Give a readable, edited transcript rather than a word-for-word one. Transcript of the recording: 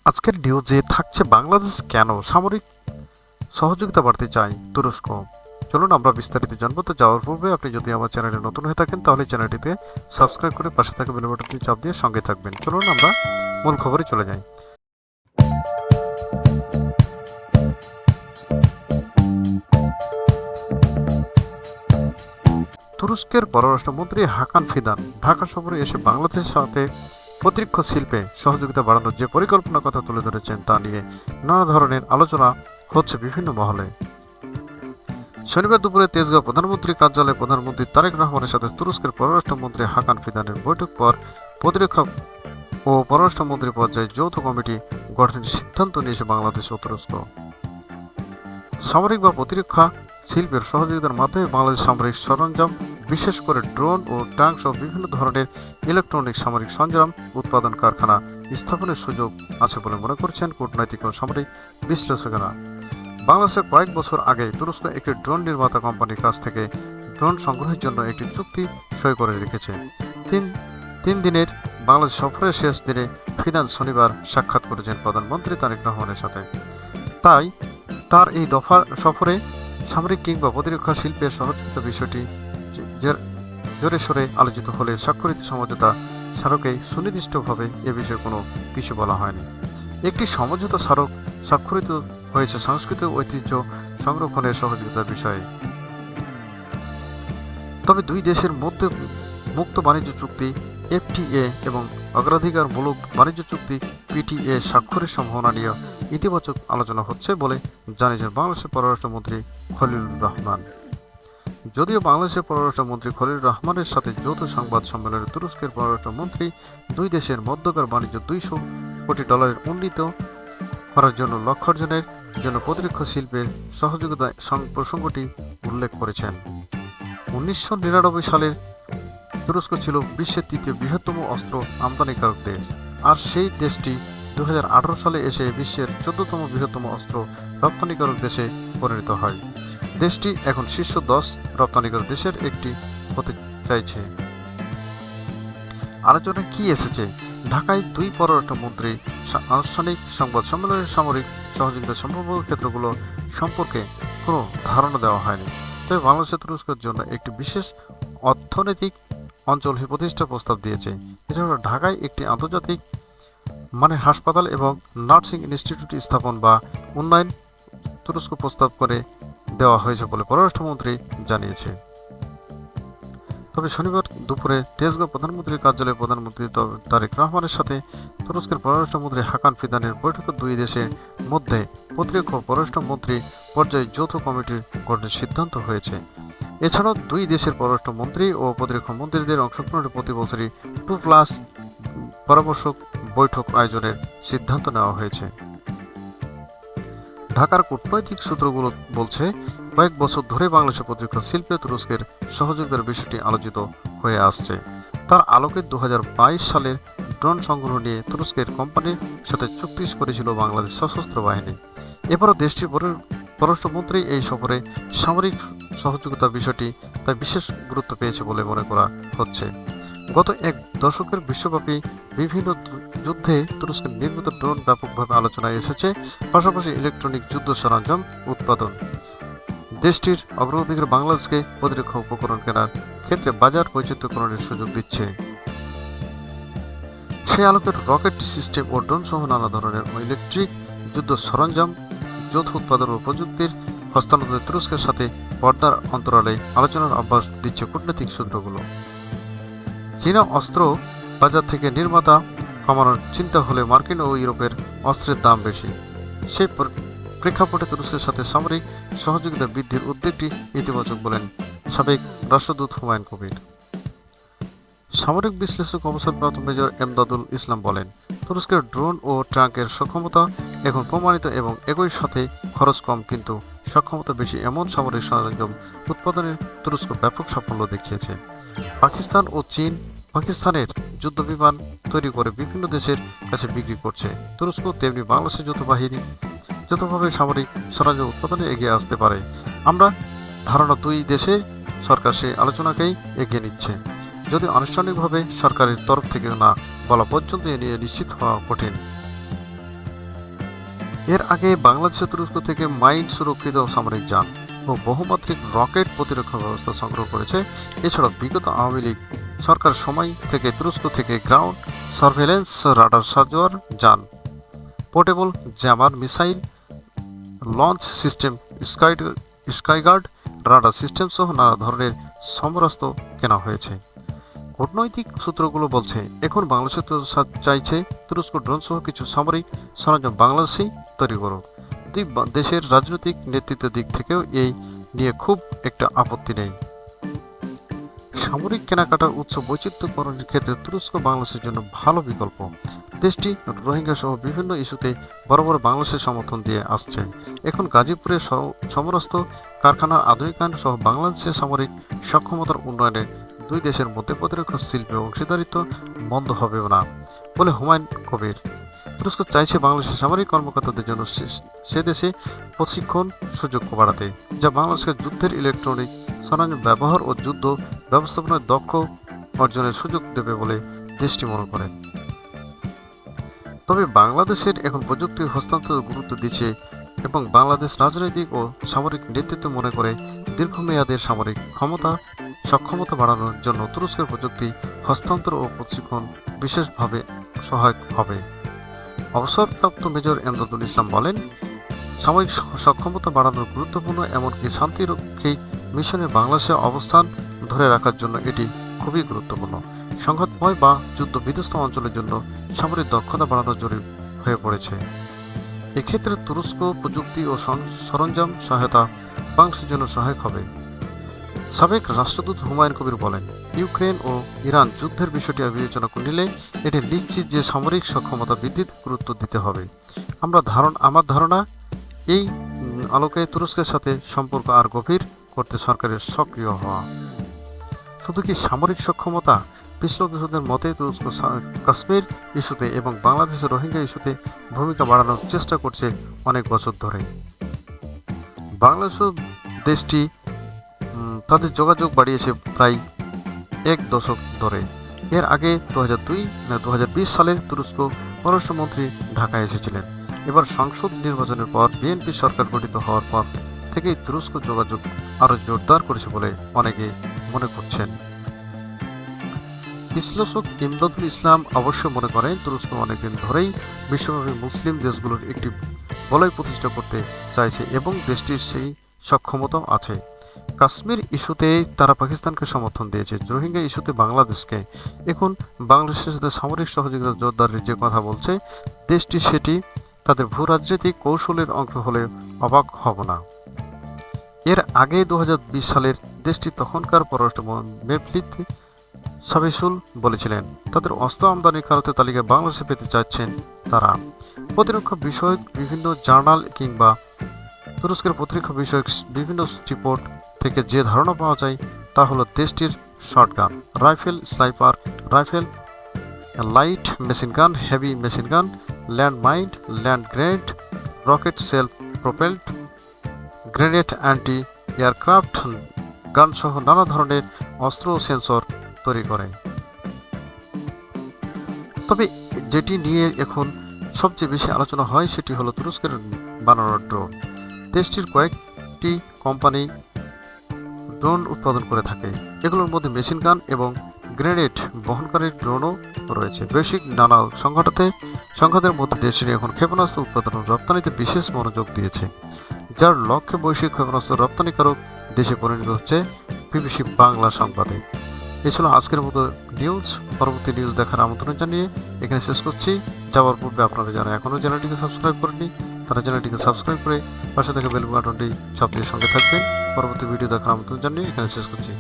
আজকের নিউজে থাকছে বাংলাদেশ কেন সামরিক সহযোগিতা বাড়তে চায় তুরস্ক। চলুন আমরা বিস্তারিত জানবো। তো যাওয়ার পূর্বে আপনি যদি আমার চ্যানেলে নতুন হয়ে থাকেন তাহলে চ্যানেলটিতে সাবস্ক্রাইব করে পাশে থাকা বেল বাটনটি চাপ দিয়ে সঙ্গে থাকবেন। চলুন আমরা মূল খবরে চলে যাই। তুরস্কের পররাষ্ট্রমন্ত্রী হাকান ফিদান ঢাকা সফরে এসে বাংলাদেশের সাথে প্রতিরক্ষা শিল্পে সহযোগিতা বাড়ানোর যে পরিকল্পনার কথা তুলে ধরেছেন তা নিয়ে নানা ধরনের আলোচনা হচ্ছে বিভিন্ন মহলে। শনিবার দুপুরে তেজগাঁও প্রধানমন্ত্রীর কার্যালয়ে প্রধানমন্ত্রী তারেক রহমানের সাথে তুরস্কের পররাষ্ট্রমন্ত্রী হাকান ফিদানের বৈঠক পর প্রতিরক্ষা ও পররাষ্ট্রমন্ত্রী পর্যায়ে যৌথ কমিটি গঠনের সিদ্ধান্ত নিয়েছে বাংলাদেশ ও তুরস্ক। সামরিক বা প্রতিরক্ষা শিল্পের সহযোগিতার মাধ্যমে বাংলাদেশ সামরিক সরঞ্জাম, বিশেষ করে ড্রোন ও ট্যাঙ্ক সহ বিভিন্ন ধরনের ইলেকট্রনিক সামরিক সরঞ্জাম উৎপাদন কারখানা স্থাপনের সুযোগ আছে বলে মনে করছেন কূটনৈতিক ও সামরিক বিশ্লেষকেরা। বাংলাদেশে কয়েক বছর আগে তুরস্ক একটি ড্রোন নির্মাতা কোম্পানির কাছ থেকে ড্রোন সংগ্রহের জন্য একটি চুক্তি সই করে রেখেছে। তিন দিনের বাংলাদেশ সফরের শেষ দিনে ফিদান শনিবার সাক্ষাৎ করেছেন প্রধানমন্ত্রী তারেক রহমানের সাথে। তাই তার এই দফা সফরে সামরিক কিংবা প্রতিরক্ষা শিল্পের সহযোগিতা বিষয়টি জোরে সোরে আলোচিত হলে স্বাক্ষরিত সমঝোতা স্মারকেই সুনির্দিষ্টভাবে এ বিষয়ে কোনো কিছু বলা হয়নি। একটি সমঝোতা স্মারক স্বাক্ষরিত হয়েছে সাংস্কৃতিক ঐতিহ্য সংরক্ষণের সহযোগিতার বিষয়ে। তবে দুই দেশের মধ্যে মুক্ত বাণিজ্য চুক্তি এফটিএ এবং অগ্রাধিকারমূলক বাণিজ্য চুক্তি পিটিএ স্বাক্ষরের সম্ভাবনা নিয়ে ইতিবাচক আলোচনা হচ্ছে বলে জানিয়েছেন বাংলাদেশের পররাষ্ট্রমন্ত্রী খলিলুর রহমান। যদিও বাংলাদেশের পররাষ্ট্রমন্ত্রী খলিলুর রহমানের সাথে যৌথ সংবাদ সম্মেলনে তুরস্কের পররাষ্ট্রমন্ত্রী দুই দেশের মধ্যকার বাণিজ্য $200 কোটি উন্নীত করার জন্য লক্ষ্য অর্জনের জন্য প্রতিরক্ষা শিল্পের সহযোগিতা প্রসঙ্গটি উল্লেখ করেছেন। 1999 সালের তুরস্ক ছিল বিশ্বের তৃতীয় বৃহত্তম অস্ত্র আমদানিকারক দেশ, আর সেই দেশটি 2018 সালে এসে বিশ্বের 14তম বৃহত্তম অস্ত্র রপ্তানিকারক দেশে পরিণত হয়। দেশটি এখন শীর্ষ 10 রপ্তানিকারক দেশের একটি হতে চাইছে। আলোচনায় কি এসেছে? ঢাকায় দুই পররাষ্ট্রমন্ত্রী আনুষ্ঠানিক সংবাদ সম্মেলনে সামরিক সহযোগিতা সম্ভাব্য ক্ষেত্রগুলো সম্পর্কে কোনো ধারণা দেওয়া হয়নি। তবে বাংলাদেশ তুরস্কের জন্য একটি বিশেষ অর্থনৈতিক অঞ্চল প্রতিষ্ঠার প্রস্তাব দিয়েছে। এছাড়া ঢাকায় একটি আন্তর্জাতিক মানের হাসপাতাল এবং নার্সিং ইনস্টিটিউট স্থাপন বা উন্নয়ন তুরস্ক প্রস্তাব করে দেওয়া হয়েছে বলে পররাষ্ট্রমন্ত্রী জানিয়েছে। তবে শনিবার দুপুরে তেজগাঁও প্রধানমন্ত্রীর কার্যালয়ে প্রধানমন্ত্রী তারেক রহমানের সাথে তুরস্কের পররাষ্ট্রমন্ত্রী হাকান ফিদানের বৈঠকে দুই দেশের মধ্যে প্রতিরক্ষা ও পররাষ্ট্রমন্ত্রী পর্যায়ে যৌথ কমিটির গঠনের সিদ্ধান্ত হয়েছে। এছাড়াও দুই দেশের পররাষ্ট্রমন্ত্রী ও প্রতিরক্ষা মন্ত্রীদের অংশগ্রহণে প্রতি বছরই 2+ পরামর্শক বৈঠক আয়োজনের সিদ্ধান্ত নেওয়া হয়েছে। ঢাকার কূটনৈতিক সূত্রগুলো বলছে, কয়েক বছর ধরে বাংলাদেশের প্রতিরক্ষা শিল্পে তুরস্কের সহযোগিতার বিষয়টি আলোচিত হয়ে আসছে। তার আলোকে 2022 সালের ড্রোন সংগ্রহ নিয়ে তুরস্কের কোম্পানির সাথে চুক্তি করেছিল বাংলাদেশ সশস্ত্র বাহিনী। এবারও দেশটির পররাষ্ট্রমন্ত্রী এই সফরে সামরিক সহযোগিতার বিষয়টি তাই বিশেষ গুরুত্ব পেয়েছে বলে মনে করা হচ্ছে। গত এক দশকের বিশ্বব্যাপী বিভিন্ন যুদ্ধে তুরস্কের নির্মিত ড্রোন ব্যাপকভাবে আলোচনায় এসেছে। পাশাপাশি ইলেকট্রনিক যুদ্ধ সরঞ্জাম উৎপাদন দেশটির অগ্রাধিকার বাংলাদেশকে প্রতিরক্ষা উপকরণ কেনার ক্ষেত্রে বাজার বৈচিত্র্যকরণের সুযোগ দিচ্ছে। সেই আলোকের রকেট সিস্টেম ও ড্রোন সহ নানা ধরনের ইলেকট্রিক যুদ্ধ সরঞ্জাম যৌথ উৎপাদন ও প্রযুক্তির হস্তান্তরে তুরস্কের সাথে পর্দার অন্তরালে আলোচনার অভ্যাস দিচ্ছে কূটনৈতিক সূত্রগুলো। চীনা অস্ত্র বাজার থেকে নির্মাতা কমানোর চিন্তা হলে মার্কিন ও ইউরোপের অস্ত্রের দাম বেশি। সেই প্রেক্ষাপটে তুরস্কের সাথে সামরিক সহযোগিতা বৃদ্ধির উদ্যোগটি ইতিবাচক বলেন সাবেক রাষ্ট্রদূত হুমায়ুন কবির। সামরিক বিশ্লেষক অবসরপ্রাপ্ত মেজর এমদাদুল ইসলাম বলেন, তুরস্কের ড্রোন ও ট্যাঙ্কের সক্ষমতা এখন প্রমাণিত এবং একই সাথে খরচ কম কিন্তু সক্ষমতা বেশি এমন সামরিক সরঞ্জাম উৎপাদনে তুরস্ক ব্যাপক সাফল্য দেখিয়েছে। পাকিস্তান ও চীন পাকিস্তানের যুদ্ধবিমান তৈরি করে বিভিন্ন দেশের কাছে বিক্রি করছে। তুরস্ক তেমনি বাংলাদেশের যৌথভাবে সামরিক সরঞ্জাম উৎপাদনে এগিয়ে আসতে পারে। আমরা ধারণা দুই দেশের সরকার সেই আলোচনাকেই এগিয়ে নিচ্ছে, যদি আনুষ্ঠানিকভাবে সরকারের তরফ থেকে না বলা পর্যন্ত এ নিয়ে নিশ্চিত হওয়া কঠিন। এর আগে বাংলাদেশে তুরস্ক থেকে মাইন সুরক্ষিত সামরিক যান ও বহুমাত্রিক রকেট প্রতিরক্ষা ব্যবস্থা সংগ্রহ করেছে। এছাড়াও বিগত আওয়ামী লীগ সরকার সময় থেকে তুরস্ক থেকে গ্রাউন্ড সার্ভেলেন্স রাডার সার্জার যান, portable jammer missile launch system, Skyguard radar system সহ নানা ধরনের সমরাস্ত্র কেনা হয়েছে। কূটনৈতিক সূত্রগুলো বলছে এখন বাংলাদেশ চাইছে তুরস্ক ড্রোন সহ কিছু সামরিক সরঞ্জাম বাংলাদেশেই তৈরি করুক। দুই দেশের রাজনৈতিক নেতৃত্বের দিক থেকেও এই নিয়ে খুব একটা আপত্তি নেই। সামরিক কেনাকাটার উৎস বৈচিত্র্যকরণের ক্ষেত্রে তুরস্ক বাংলাদেশের জন্য ভালো বিকল্প। দেশটি রোহিঙ্গা সহ বিভিন্ন ইস্যুতে বরাবর বাংলাদেশের সমর্থন দিয়ে আসছে। এখন গাজীপুরের সমরস্ত কারখানার আধুনিকায়ন সহ বাংলাদেশের সামরিক সক্ষমতার উন্নয়নে দুই দেশের মধ্যে প্রতিরক্ষা শিল্পে অংশীদারিত্ব মন্দ হবে না বলে হুমায়ুন কবির। তুরস্ক চাইছে বাংলাদেশের সামরিক কর্মকর্তাদের জন্য সে দেশে প্রশিক্ষণ সুযোগ বাড়াতে, যা বাংলাদেশের যুদ্ধের ইলেকট্রনিক সরঞ্জাম ব্যবহার ও যুদ্ধ ব্যবস্থাপনায় দক্ষ অর্জনের সুযোগ দেবে বলে দেশটি মনে করে। তবে বাংলাদেশের এখন প্রযুক্তি হস্তান্তর গুরুত্ব দিচ্ছে এবং বাংলাদেশ রাজনৈতিক ও সামরিক নেতৃত্ব মনে করে দীর্ঘমেয়াদের সামরিক সক্ষমতা বাড়ানোর জন্য তুরস্কের প্রযুক্তি হস্তান্তর ও প্রশিক্ষণ বিশেষভাবে সহায়ক হবে। অবসরপ্রাপ্ত মেজর এমদাদুল ইসলাম বলেন, সামরিক সক্ষমতা বাড়ানো গুরুত্বপূর্ণ, এমনকি শান্তিরক্ষী মিশনে বাংলাদেশের অবস্থান ধরে রাখার জন্য এটি খুবই গুরুত্বপূর্ণ। সংঘাতময় বা যুদ্ধ বিধ্বস্ত অঞ্চলের জন্য সামরিক দক্ষতা বাড়ানো জরুরি হয়ে পড়েছে। এক্ষেত্রে তুরস্ক প্রযুক্তি ও সরঞ্জাম সহায়তা বাংলাদেশের জন্য সহায়ক হবে। সাবেক রাষ্ট্রদূত হুমায়ুন কবির বলেন, ইউক্রেন ও ইরান যুদ্ধের বিষয়টি বিবেচনা নিলে এটি নিশ্চিত যে সামরিক সক্ষমতা বৃদ্ধিতে গুরুত্ব দিতে হবে। আমার ধারণা এই আলোকে তুরস্কের সাথে সম্পর্ক আর গভীর করতে সরকারের সক্রিয় হওয়া। শুধু কি সামরিক সক্ষমতা? বিশ্লেষকদের মতে তুরস্ক কাশ্মীর ইস্যুতে এবং বাংলাদেশের রোহিঙ্গা ইস্যুতে ভূমিকা বাড়ানোর চেষ্টা করছে অনেক বছর ধরে। বাংলাদেশ দেশটি তাদের যোগাযোগ বাড়িয়েছে প্রায় এক দশক ধরে। এর আগে 2020 সালে তুরস্ক পররাষ্ট্রমন্ত্রী ঢাকায় এসেছিলেন। এবার সংসদ নির্বাচনের পর বিএনপি সরকার গঠিত হওয়ার পর থেকেই তুরস্ক যোগাযোগ আরও জোরদার করেছে বলে অনেকে মনে করছেন। বিশ্লেষক ইমদাদুল ইসলাম অবশ্য মনে করেন, তুরস্ক অনেকদিন ধরেই বিশ্বব্যাপী মুসলিম দেশগুলোর একটি বলয় প্রতিষ্ঠা করতে চাইছে এবং দেশটির সেই সক্ষমতাও আছে। কাশ্মীর ইস্যুতে তারা পাকিস্তানকে সমর্থন দিয়েছে, রোহিঙ্গা ইস্যুতে বাংলাদেশকে। এখন বাংলাদেশের সাথে সামরিক সহযোগিতা জোরদারের যে কথা বলছে দেশটি, সেটি তাদের ভূরাজনৈতিক কৌশলের অংশ হলে অবাক হব না। এর আগে 2020 সালের দেশটি তখনকার পররাষ্ট্রমন্ত্রী মেভলিত সাবিসুল বলেছিলেন, তাদের অস্ত্র আমদানির কারণে তালিকায় বাংলাদেশে পেতে চাচ্ছেন তারা। প্রতিরক্ষা বিষয়ক বিভিন্ন জার্নাল কিংবা তুরস্কের প্রতিরক্ষা বিষয়ক বিভিন্ন রিপোর্ট থেকে যে ধারণা পাওয়া যায় তা হলো দেশটির shotgun, rifle, sniper rifle, light machine gun, heavy machine gun, land mine, land grenade, rocket self propelled grenade, anti aircraft গান সহ নানা ধরনের অস্ত্র ও সেন্সর তৈরি করে। তবে যেটি নিয়ে এখন সবচেয়ে বেশি আলোচনা হয় সেটি হলো তুরস্কের বানানো ড্রোন। দেশটির কয়েকটি কোম্পানি ড্রোন উৎপাদন করে থাকে। এগুলোর মধ্যে মেশিন গান এবং গ্রেনেড বহনকারী ড্রোনও রয়েছে। বৈশ্বিক নানা সংঘাতের মধ্যে দেশটি এখন ক্ষেপণাস্ত্র উৎপাদন ও রপ্তানিতে বিশেষ মনোযোগ দিয়েছে, যার লক্ষ্যে বৈশ্বিক ক্ষেপণাস্ত্র রপ্তানিকারক দেশে পরিণত হচ্ছে বিবিসি বাংলা সংবাদে। এ ছিল আজকের মতো নিউজ। পরবর্তী নিউজ দেখার আমন্ত্রণ জানিয়ে এখানে শেষ করছি। যাওয়ার পূর্বে আপনারা যারা এখনও চ্যানেলটিকে সাবস্ক্রাইব করেননি তারা চ্যানেলটিকে সাবস্ক্রাইব করে পাশে থেকে বেল বাটনটি চাপ দিয়ে সঙ্গে থাকবেন। পরবর্তী ভিডিও দেখার আমন্ত্রণ জানিয়ে এখানে শেষ করছি।